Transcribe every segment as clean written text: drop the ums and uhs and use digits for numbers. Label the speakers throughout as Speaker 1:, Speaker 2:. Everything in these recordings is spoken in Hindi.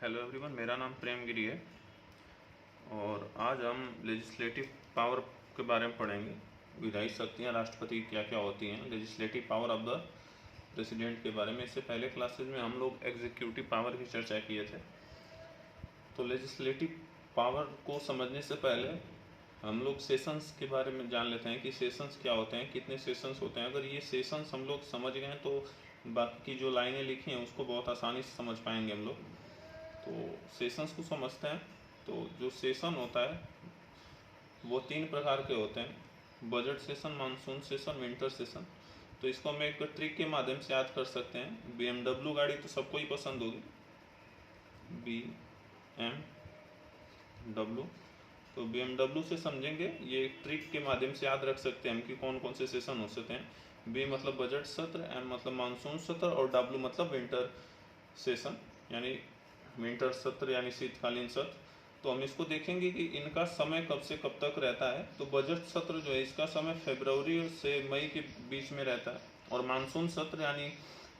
Speaker 1: हेलो एवरीवन, मेरा नाम प्रेम गिरी है और आज हम लेजिस्लेटिव पावर के बारे में पढ़ेंगे। विधायी शक्तियाँ राष्ट्रपति की क्या क्या होती हैं, legislative power of the president के बारे में। इससे पहले क्लासेज में हम लोग एग्जीक्यूटिव पावर की चर्चा किए थे। तो लेजिस्लेटिव पावर को समझने से पहले हम लोग सेशंस के बारे में जान लेते हैं कि सेशंस क्या होते हैं, कितने सेशंस होते हैं। अगर ये सेशंस हम लोग समझ गए तो बाकी की जो लाइनें लिखी हैं उसको बहुत आसानी से समझ पाएंगे हम लोग। तो सेशंस को समझते हैं। तो जो सेशन होता है वो 3 प्रकार के होते हैं: budget session, monsoon session, winter session. तो इसको हम एक ट्रिक के माध्यम से याद कर सकते हैं। BMW गाड़ी तो सबको ही पसंद होगी, BMW। तो BMW से समझेंगे, ये एक ट्रिक के माध्यम से याद रख सकते हैं हम कि कौन कौन से सेशन हो सकते हैं। B मतलब बजट सत्र, M मतलब मानसून सत्र और W मतलब विंटर सेशन यानी विंटर सत्र यानी शीतकालीन सत्र। तो हम इसको देखेंगे कि इनका समय कब से कब तक रहता है। तो बजट सत्र जो है इसका समय फरवरी से मई के बीच में रहता है, और मानसून सत्र यानी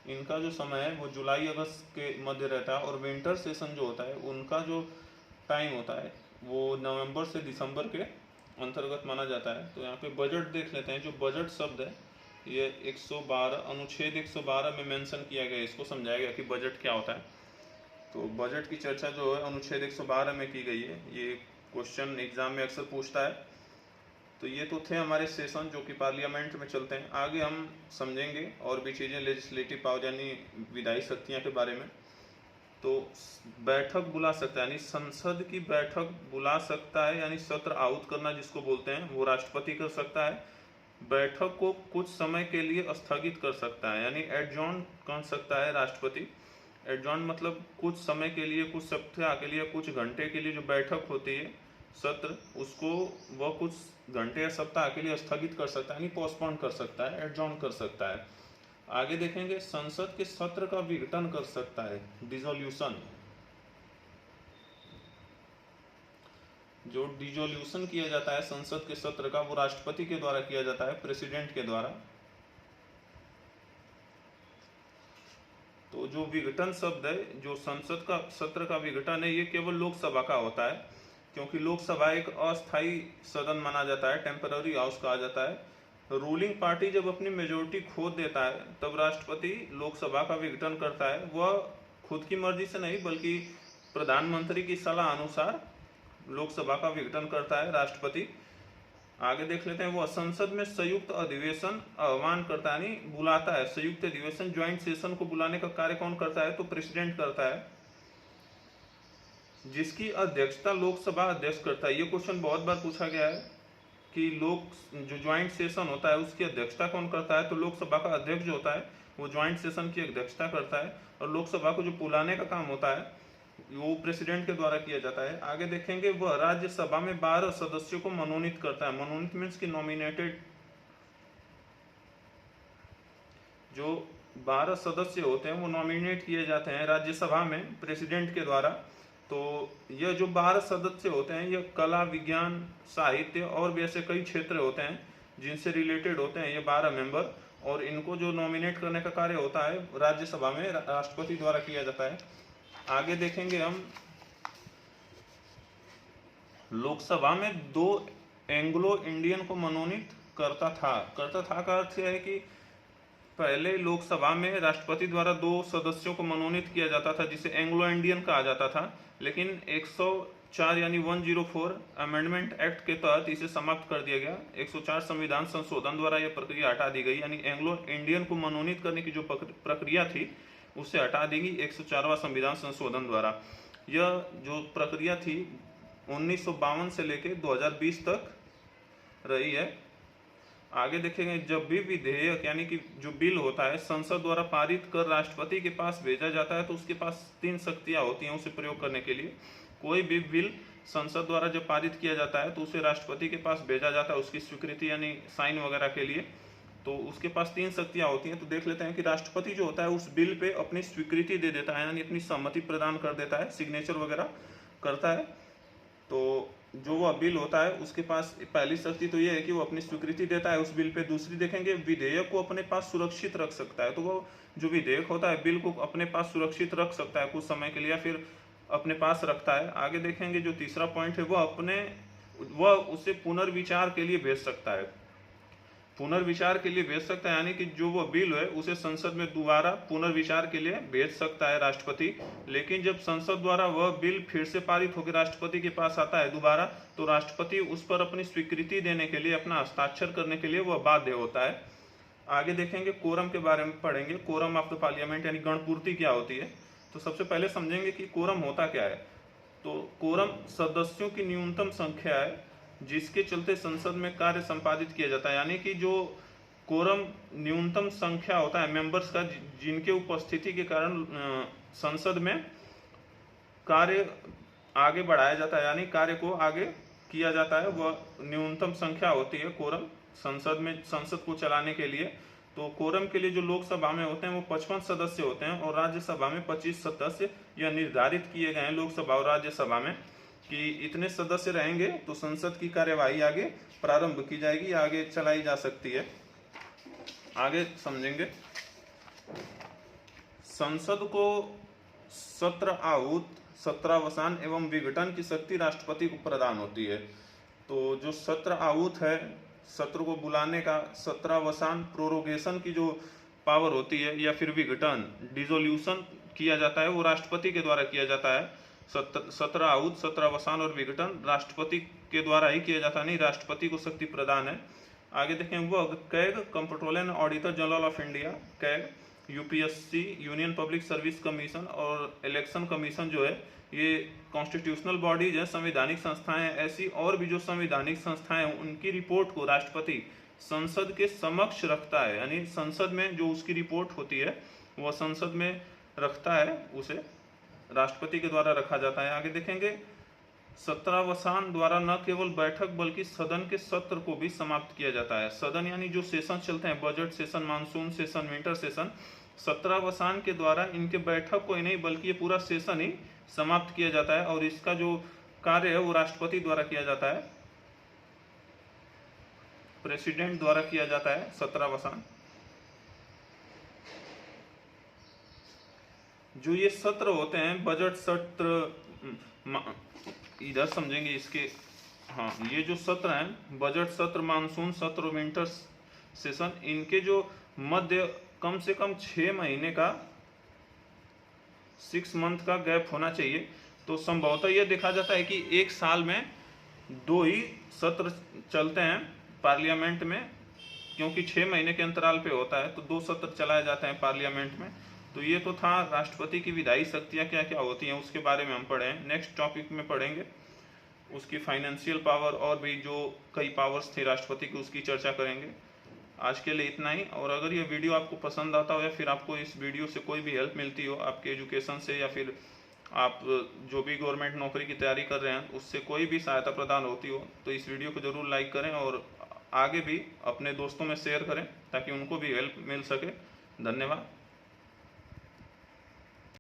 Speaker 1: इनका जो समय है वो जुलाई अगस्त के मध्य रहता है, और विंटर सेशन जो होता है उनका जो टाइम होता है वो नवंबर से दिसंबर के अंतर्गत माना जाता है। तो यहाँ पे बजट देख लेते हैं। जो बजट शब्द है ये 112 अनुच्छेद 112 में मेंशन किया गया है। इसको समझाया गया कि बजट क्या होता है। तो बजट की चर्चा जो है अनुच्छेद 112 में की गई है। ये क्वेश्चन एग्जाम में अक्सर पूछता है। तो ये तो थे हमारे सेशन जो कि पार्लियामेंट में चलते हैं। आगे हम समझेंगे और भी चीज़ें लेजिस्लेटिव पावर यानी विधायी शक्तियाँ के बारे में। तो बैठक बुला सकता है यानी संसद की बैठक बुला सकता है, यानी सत्र आहूत करना जिसको बोलते हैं वो राष्ट्रपति कर सकता है। बैठक को कुछ समय के लिए स्थगित कर सकता है यानी एडजॉर्न कर सकता है राष्ट्रपति। एडजॉर्न मतलब कुछ समय के लिए, कुछ सप्ताह के लिए, कुछ घंटे के लिए जो बैठक होती है सत्र, उसको वह कुछ घंटे या सप्ताह के लिए स्थगित कर सकता है यानी पोस्टपोन कर सकता है, एडजॉर्न कर सकता है। आगे देखेंगे संसद के सत्र का विघटन कर सकता है, डिसोल्यूशन। जो डिसोल्यूशन किया जाता है संसद के सत्र का वो राष्ट्रपति के द्वारा किया जाता है, प्रेसिडेंट के द्वारा। तो जो विघटन शब्द है, जो संसद का सत्र का विघटन है, ये केवल लोकसभा का होता है, क्योंकि लोकसभा एक अस्थायी सदन माना जाता है, टेम्पररी हाउस कहा जाता है। रूलिंग पार्टी जब अपनी मेजोरिटी खो देता है तब राष्ट्रपति लोकसभा का विघटन करता है। वह खुद की मर्जी से नहीं बल्कि प्रधानमंत्री की सलाह अनुसार लोकसभा का विघटन करता है राष्ट्रपति। आगे देख लेते हैं, वो संसद में संयुक्त अधिवेशन आह्वान करता है यानी बुलाता है। संयुक्त अधिवेशन, ज्वाइंट सेशन को बुलाने का कार्य कौन करता है? तो प्रेसिडेंट करता है, जिसकी अध्यक्षता लोकसभा अध्यक्ष करता है। ये क्वेश्चन बहुत बार पूछा गया है कि जो ज्वाइंट सेशन होता है उसकी अध्यक्षता कौन करता है? तो लोकसभा का अध्यक्ष जो होता है वो ज्वाइंट सेशन की अध्यक्षता करता है, और लोकसभा को जो बुलाने का काम होता है वो प्रेसिडेंट के द्वारा किया जाता है। आगे देखेंगे, वह राज्यसभा में 12 सदस्यों को मनोनीत करता है। मनोनीत मीन्स की नॉमिनेटेड। जो 12 सदस्य होते हैं वो नॉमिनेट किए जाते हैं राज्यसभा में प्रेसिडेंट के द्वारा। तो यह जो 12 सदस्य होते हैं ये कला, विज्ञान, साहित्य और भी ऐसे कई क्षेत्र होते हैं जिनसे रिलेटेड होते हैं ये 12 मेंबर, और इनको जो नॉमिनेट करने का कार्य होता है राज्यसभा में राष्ट्रपति द्वारा किया जाता है। आगे देखेंगे हम, लोकसभा में 2 एंग्लो इंडियन को मनोनीत करता था का अर्थ है कि पहले लोकसभा में राष्ट्रपति द्वारा 2 सदस्यों को मनोनीत किया जाता था जिसे एंग्लो इंडियन कहा जाता था, लेकिन 104 यानी 104 अमेंडमेंट एक्ट के तहत इसे समाप्त कर दिया गया। 104 संविधान संशोधन द्वारा यह प्रक्रिया हटा दी गई, यानी एंग्लो इंडियन को मनोनीत करने की जो प्रक्रिया थी उसे हटा दी गई 104वां संविधान संशोधन द्वारा। यह जो प्रक्रिया थी 1952 से लेकर 2020 तक रही है। आगे देखेंगे, जब भी विधेयक यानी कि जो बिल होता है संसद द्वारा पारित कर राष्ट्रपति के पास भेजा जाता है तो उसके पास 3 शक्तियां होती हैं उसे प्रयोग करने के लिए। कोई भी बिल संसद द्वारा जब पारित किया जाता है तो उसे राष्ट्रपति के पास भेजा जाता है उसकी स्वीकृति यानी साइन वगैरह के लिए। तो उसके पास 3 शक्तियां होती हैं। तो देख लेते हैं कि राष्ट्रपति जो होता है उस बिल पे अपनी स्वीकृति दे देता है यानी अपनी सहमति प्रदान कर देता है, सिग्नेचर वगैरह करता है। तो जो वह बिल होता है उसके पास पहली शक्ति तो ये है कि वो अपनी स्वीकृति देता है उस बिल पे। दूसरी देखेंगे, विधेयक को अपने पास सुरक्षित रख सकता है। तो वो जो विधेयक होता है बिल को अपने पास सुरक्षित रख सकता है कुछ समय के लिए, या फिर अपने पास रखता है। आगे देखेंगे जो तीसरा पॉइंट है वह उसे पुनर्विचार के लिए भेज सकता है। पुनर्विचार के लिए भेज सकता है यानी कि जो वो बिल है उसे संसद में दोबारा पुनर्विचार के लिए भेज सकता है राष्ट्रपति। लेकिन जब संसद द्वारा वह बिल फिर से पारित होकर राष्ट्रपति के पास आता है दोबारा, तो राष्ट्रपति उस पर अपनी स्वीकृति देने के लिए, अपना हस्ताक्षर करने के लिए वह बाध्य होता है। आगे देखेंगे कोरम के बारे में पढ़ेंगे, कोरम ऑफ द पार्लियामेंट यानी गणपूर्ति क्या होती है। तो सबसे पहले समझेंगे कि कोरम होता क्या है। तो कोरम सदस्यों की न्यूनतम संख्या है जिसके चलते संसद में कार्य संपादित किया जाता है। यानी कि जो कोरम न्यूनतम संख्या होता है मेंबर्स का जिनके उपस्थिति के कारण संसद में कार्य आगे बढ़ाया जाता है, यानी कार्य को आगे किया जाता है, वह न्यूनतम संख्या होती है कोरम संसद को चलाने के लिए। तो कोरम के लिए जो लोकसभा में होते हैं वो 55 सदस्य होते हैं और राज्यसभा में 25 सदस्य। यह निर्धारित किए गए हैं लोकसभा और राज्यसभा में कि इतने सदस्य रहेंगे तो संसद की कार्यवाही आगे प्रारंभ की जाएगी, आगे चलाई जा सकती है। आगे समझेंगे संसद को सत्र आहूत, सत्रावसान एवं विघटन की शक्ति राष्ट्रपति को प्रदान होती है। तो जो सत्र आहूत है, सत्र को बुलाने का, सत्रावसान प्रोरोगेशन की जो पावर होती है, या फिर विघटन डिसोल्यूशन किया जाता है वो राष्ट्रपति के द्वारा किया जाता है। सत्र आहूत, सत्रावसान और विघटन राष्ट्रपति के द्वारा ही किया जाता है, नहीं राष्ट्रपति को शक्ति प्रदान है। आगे देखें वह CAG, controller and auditor general of India, CAG, UPSC union public service commission और इलेक्शन कमीशन जो है ये कॉन्स्टिट्यूशनल बॉडीज है, संवैधानिक संस्थाएं हैं। ऐसी और भी जो संवैधानिक संस्थाएं हैं उनकी रिपोर्ट को राष्ट्रपति संसद के समक्ष रखता है, यानी संसद में जो उसकी रिपोर्ट होती है वह संसद में रखता है, उसे राष्ट्रपति के द्वारा रखा जाता है। आगे देखेंगे सत्रावसान द्वारा न केवल बैठक बल्कि सदन के सत्र को भी समाप्त किया जाता है। सदन यानी जो सेशन चलते हैं, budget session, monsoon session, winter session, सत्रावसान के द्वारा इनके बैठक को ही नहीं बल्कि ये पूरा सेशन ही समाप्त किया जाता है और इसका जो कार्य है वो राष्ट्रपति द्वारा किया जाता है, प्रेसिडेंट द्वारा किया जाता है सत्रावसान। जो ये सत्र होते हैं, बजट सत्र, इधर समझेंगे इसके, हाँ ये जो सत्र हैं, बजट सत्र, मानसून सत्र, विंटर सेशन, इनके जो मध्य कम से कम 6 महीने का, 6 मंथ का गैप होना चाहिए। तो संभवतः यह देखा जाता है कि एक साल में 2 ही सत्र चलते हैं पार्लियामेंट में, क्योंकि 6 महीने के अंतराल पे होता है, तो 2 सत्र चलाए जाते हैं पार्लियामेंट में। तो ये तो था राष्ट्रपति की विधायी शक्तियाँ क्या क्या होती हैं उसके बारे में हम पढ़े हैं। नेक्स्ट टॉपिक में पढ़ेंगे उसकी फाइनेंशियल पावर और भी जो कई पावर्स थे राष्ट्रपति की, उसकी चर्चा करेंगे। आज के लिए इतना ही। और अगर ये वीडियो आपको पसंद आता हो या फिर आपको इस वीडियो से कोई भी हेल्प मिलती हो आपके एजुकेशन से, या फिर आप जो भी गवर्नमेंट नौकरी की तैयारी कर रहे हैं उससे कोई भी सहायता प्रदान होती हो, तो इस वीडियो को ज़रूर लाइक करें और आगे भी अपने दोस्तों में शेयर करें ताकि उनको भी हेल्प मिल सके। धन्यवाद।